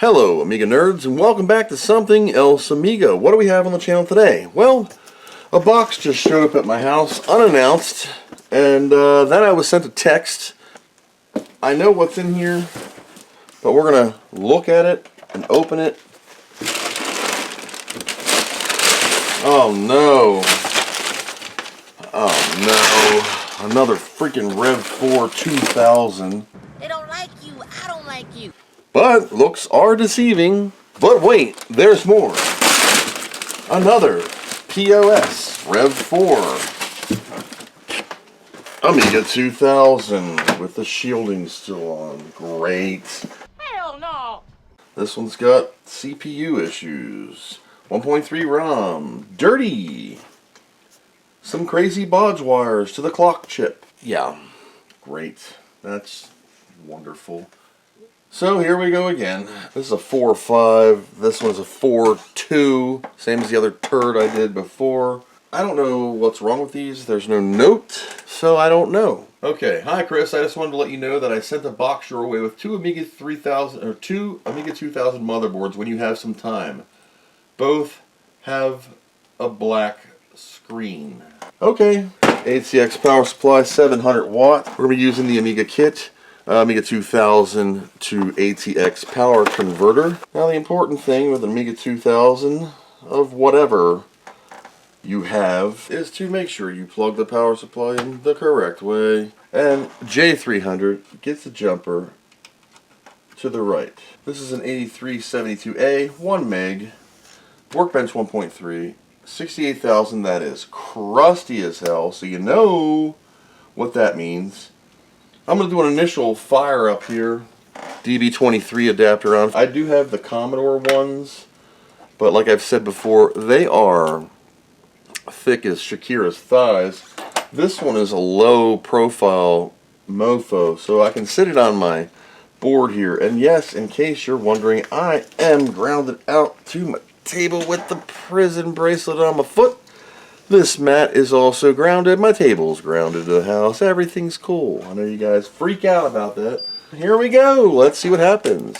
Hello Amiga nerds, and welcome back to Something Else Amiga. What do we have on the channel today? Well, a box just showed up at my house unannounced, and then I was sent a text. I know what's in here, but we're going to look at it and open it. Oh no. Oh no. Another freaking Rev 4 2000. They don't like you. I don't like you. But looks are deceiving. But wait, there's more. Another POS Rev 4 Amiga 2000 with the shielding still on. Great. Hell no. This one's got CPU issues. 1.3 ROM. Dirty. Some crazy bodge wires to the clock chip. Yeah, great. That's wonderful. So here we go again. This is a 4.5. This one's a 4.2. Same as the other turd I did before. I don't know what's wrong with these. There's no note, so I don't know. Okay, hi Chris. I just wanted to let you know that I sent a box your way with two Amiga 3000 or two Amiga 2000 motherboards when you have some time. Both have a black screen. Okay, ATX power supply, 700 watt. We're going to be using the Amiga kit. Amiga 2000 to ATX power converter. Now the important thing with an Amiga 2000 of whatever you have is to make sure you plug the power supply in the correct way. And J300 gets the jumper to the right. This is an 8372A, 1 meg, Workbench 1.3, 68,000. That is crusty as hell, so you know what that means. I'm going to do an initial fire up here. DB23 adapter on. I do have the Commodore ones, but like I've said before, they are thick as Shakira's thighs. This one is a low profile mofo, so I can sit it on my board here. And yes, in case you're wondering, I am grounded out to my table with the prison bracelet on my foot. This mat is also grounded. My table's grounded to the house. Everything's cool. I know you guys freak out about that. Here we go. Let's see what happens.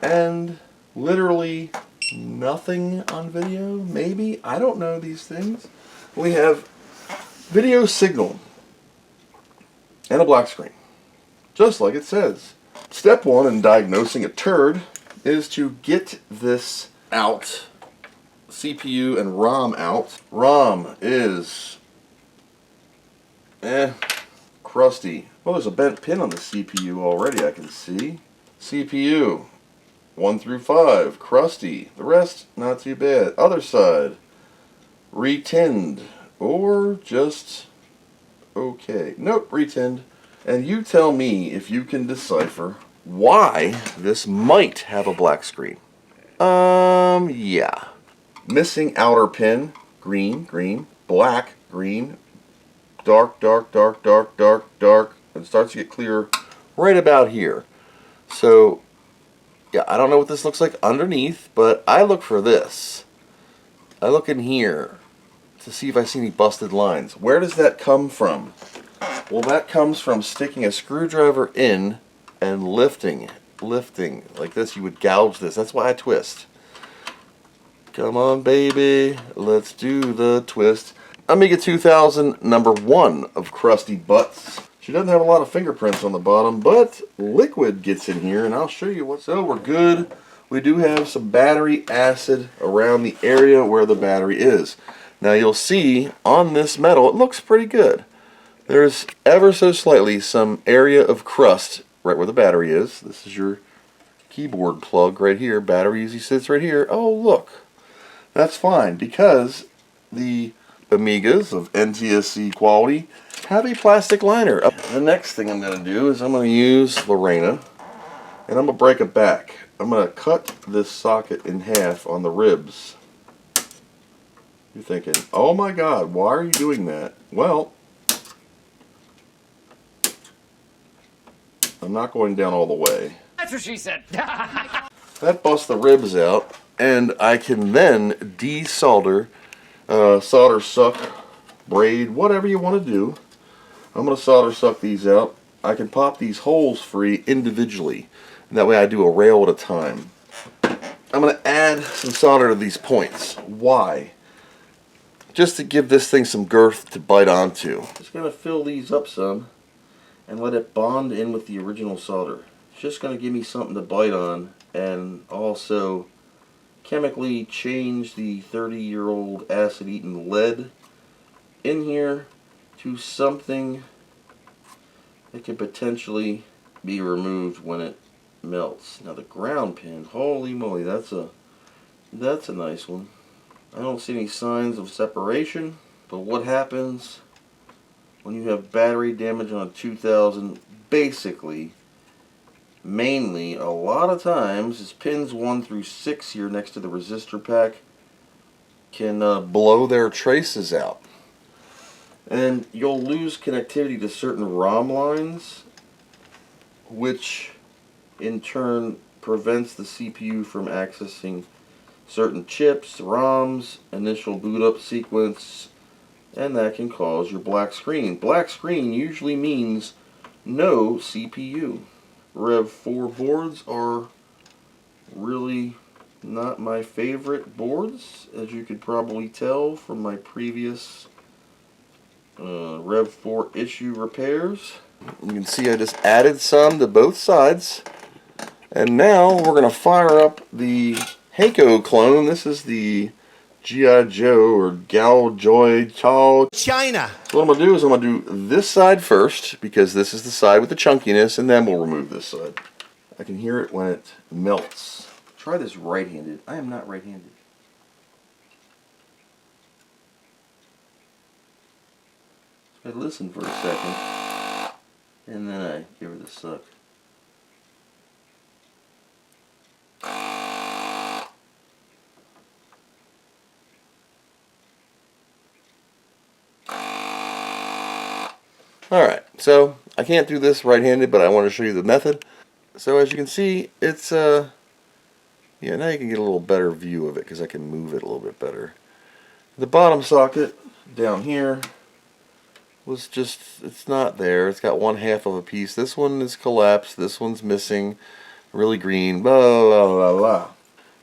And literally nothing on video. Maybe. I don't know these things. We have video signal and a black screen. Just like it says. Step one in diagnosing a turd is to get this out. CPU and ROM out. ROM is crusty. Well, there's a bent pin on the CPU already, I can see. CPU 1 through 5, crusty. The rest, not too bad. Other side, retinned or just okay. Nope, retinned. And you tell me if you can decipher why this might have a black screen. Yeah. Missing outer pin, green, green, black, green, dark, dark, dark, dark, dark, dark, and it starts to get clear right about here. So, yeah, I don't know what this looks like underneath, but I look for this. I look in here to see if I see any busted lines. Where does that come from? Well, that comes from sticking a screwdriver in and lifting, like this. You would gouge this. That's why I twist. Come on, baby, let's do the twist. Amiga 2000, number 1 of crusty butts. She doesn't have a lot of fingerprints on the bottom, but liquid gets in here, and I'll show you what. So we're good. We do have some battery acid around the area where the battery is. Now you'll see on this metal, it looks pretty good. There's ever so slightly some area of crust right where the battery is. This is your keyboard plug right here. Battery usually sits right here. Oh, look. That's fine, because the Amigas of NTSC quality have a plastic liner. The next thing I'm going to do is I'm going to use Lorena, and I'm going to break it back. I'm going to cut this socket in half on the ribs. You're thinking, oh my god, why are you doing that? Well, I'm not going down all the way. That's what she said. That busts the ribs out. And I can then desolder, solder suck, braid, whatever you want to do. I'm going to solder suck these out. I can pop these holes free individually. And that way I do a rail at a time. I'm going to add some solder to these points. Why? Just to give this thing some girth to bite onto. Just going to fill these up some and let it bond in with the original solder. It's just going to give me something to bite on, and also chemically change the 30-year-old acid-eaten lead in here to something that could potentially be removed when it melts. Now the ground pin, holy moly, that's a nice one. I don't see any signs of separation, but what happens when you have battery damage on a 2000? Basically, mainly, a lot of times, is pins 1 through 6 here next to the resistor pack can blow their traces out. And you'll lose connectivity to certain ROM lines, which in turn prevents the CPU from accessing certain chips, ROMs, initial boot up sequence, and that can cause your black screen. Black screen usually means no CPU. Rev 4 boards are really not my favorite boards, as you could probably tell from my previous Rev 4 issue repairs. You can see I just added some to both sides, and now we're going to fire up the Heiko clone. This is the G.I. Joe or Gao Joy Chao China. So what I'm going to do is I'm going to do this side first, because this is the side with the chunkiness, and then we'll remove this side. I can hear it when it melts. Try this right-handed. I am not right-handed. I listen for a second, and then I give it a suck. Alright, so I can't do this right-handed, but I want to show you the method. So as you can see, it's, yeah, now you can get a little better view of it, because I can move it a little bit better. The bottom socket down here was just, it's not there. It's got 1/2 of a piece. This one is collapsed. This one's missing. Really green. Blah, blah, blah, blah.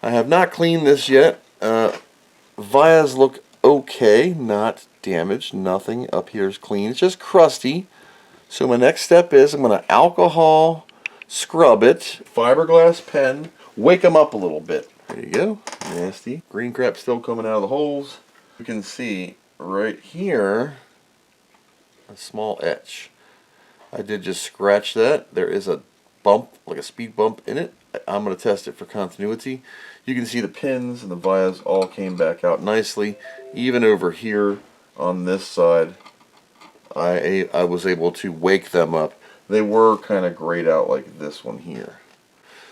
I have not cleaned this yet. Vias look okay. Not damaged. Nothing up here is clean. It's just crusty. So my next step is I'm going to alcohol scrub it. Fiberglass pen. Wake them up a little bit. There you go. Nasty. Green crap still coming out of the holes. You can see right here a small etch. I did just scratch that. There is a bump, like a speed bump in it. I'm going to test it for continuity. You can see the pins and the vias all came back out nicely. Even over here on this side, I was able to wake them up. They were kind of grayed out like this one here.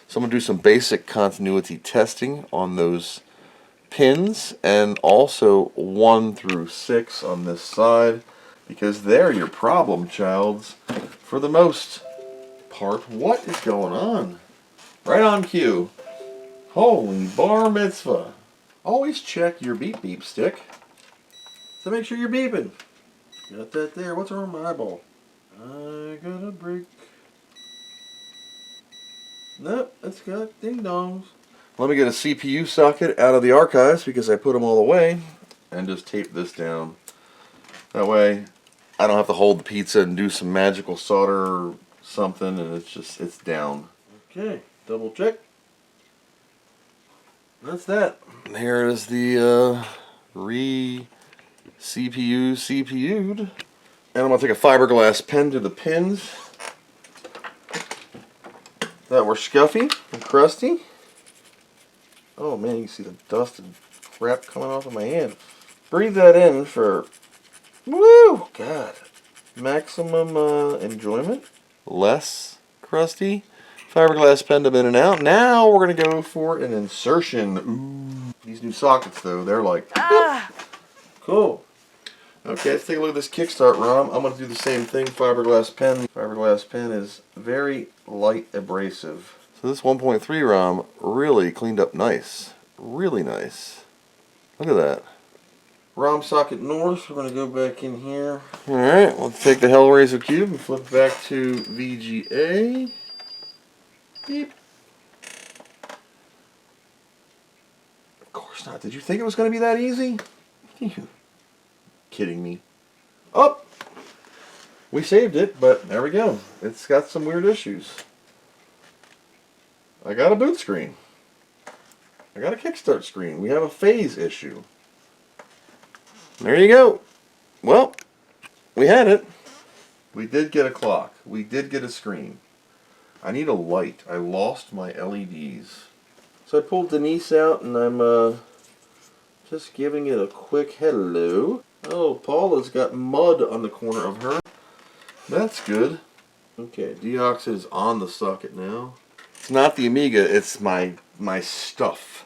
So I'm going to do some basic continuity testing on those pins, and also 1 through 6 on this side, because they're your problem childs for the most part. What is going on? Right on cue. Holy bar mitzvah. Always check your beep beep stick to make sure you're beeping. Got that there. What's wrong with my eyeball? I got a break. Nope, it's got ding dongs. Let me get a CPU socket out of the archives, because I put them all away, and just tape this down. That way I don't have to hold the pizza and do some magical solder or something, and it's down. Okay, double check. That's that. And here is the CPU'd. And I'm going to take a fiberglass pen to the pins that were scuffy and crusty. Oh man, you can see the dust and crap coming off of my hand. Breathe that in for, woo, God, maximum enjoyment. Less crusty. Fiberglass pen to in and out. Now we're going to go for an insertion. Ooh. These new sockets though, they're like, cool. Okay, let's take a look at this Kickstart ROM. I'm going to do the same thing, fiberglass pen. Fiberglass pen is very light abrasive. So this 1.3 ROM really cleaned up nice. Really nice. Look at that. ROM socket north. We're going to go back in here. Alright, let's take the Hellraiser cube and flip back to VGA. Beep. course not. Did you think it was going to be that easy? You kidding me? Oh! We saved it, but there we go. It's got some weird issues. I got a boot screen. I got a kickstart screen. We have a phase issue. There you go. Well, we had it. We did get a clock. We did get a screen. I need a light. I lost my LEDs. So I pulled Denise out and I'm just giving it a quick hello. Oh, Paula's got mud on the corner of her. That's good. Okay, deoxid is on the socket now. It's not the Amiga, it's my stuff.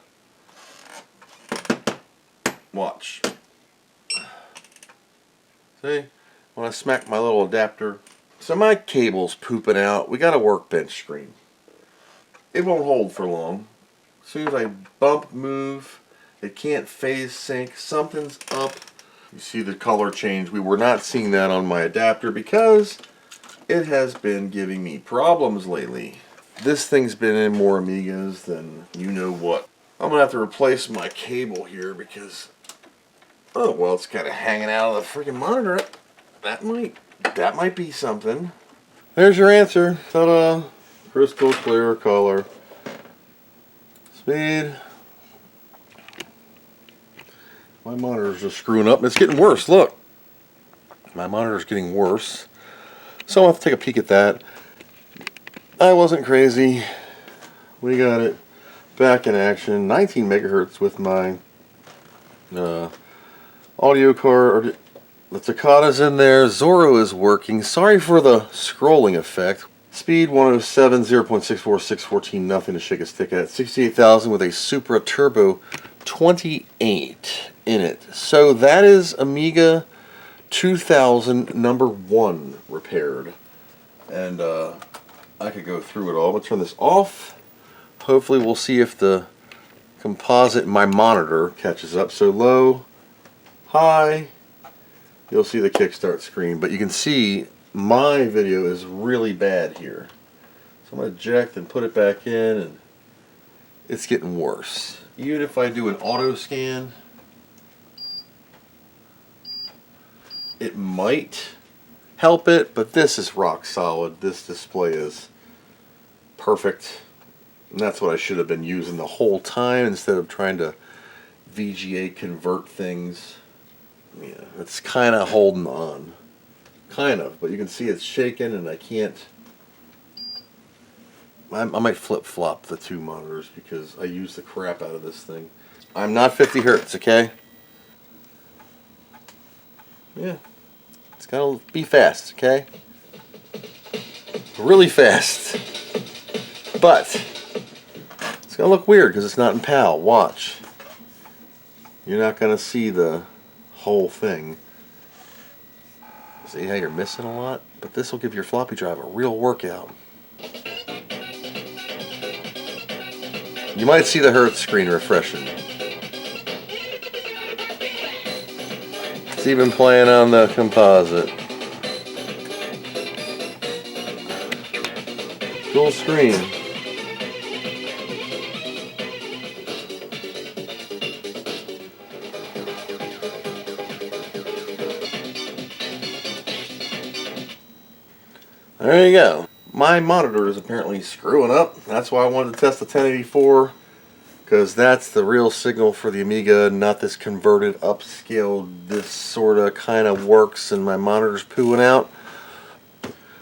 Watch. See? When I smack my little adapter. So my cable's pooping out. We got a workbench screen. It won't hold for long. As soon as I bump, move, it can't phase sync. Something's up. You see the color change. We were not seeing that on my adapter because it has been giving me problems lately. This thing's been in more Amigas than you know what. I'm going to have to replace my cable here because, oh, well, it's kind of hanging out of the freaking monitor. That might be something. There's your answer. Ta-da. Crystal clear color. Speed. My monitor's just screwing up and it's getting worse. Look. My monitor's getting worse. So I'll have to take a peek at that. I wasn't crazy. We got it back in action. 19 megahertz with my audio card. The Takata's in there. Zorro is working. Sorry for the scrolling effect. Speed 107, 0.64, 614, nothing to shake a stick at. 68,000 with a Supra Turbo 28 in it. So that is Amiga 2000 #1 repaired. And I could go through it all. I'm going to turn this off. Hopefully we'll see if the composite in my monitor catches up. So low, high, you'll see the kickstart screen. But you can see my video is really bad here. So I'm going to eject and put it back in, and it's getting worse. Even if I do an auto scan, it might help it, but this is rock solid. This display is perfect. And that's what I should have been using the whole time instead of trying to VGA convert things. Yeah, it's kind of holding on. Kind of, but you can see it's shaking and I can't. I might flip-flop the two monitors because I use the crap out of this thing. I'm not 50 hertz, okay? Yeah. It's gotta be fast, okay? Really fast. But it's gonna look weird because it's not in PAL. Watch. You're not gonna see the whole thing. See how you're missing a lot? But this will give your floppy drive a real workout. You might see the hertz screen refreshing. It's even playing on the composite. Dual screen. There you go. My monitor is apparently screwing up. That's why I wanted to test the 1084, because that's the real signal for the Amiga, not this converted, upscaled, this sort of kind of works and my monitor's pooing out.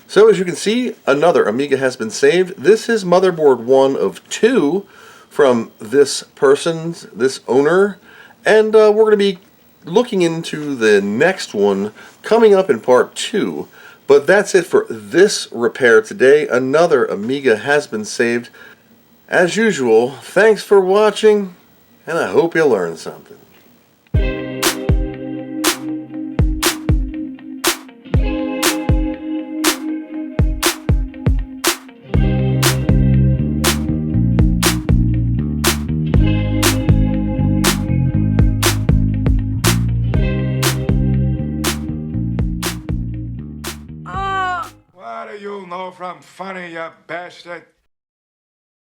So as you can see, another Amiga has been saved. This is motherboard 1 of 2 from this person's, this owner, and we're going to be looking into the next one coming up in part 2. But that's it for this repair today. Another Amiga has been saved. As usual, thanks for watching, and I hope you learned something. What do you know from funny, you bastard?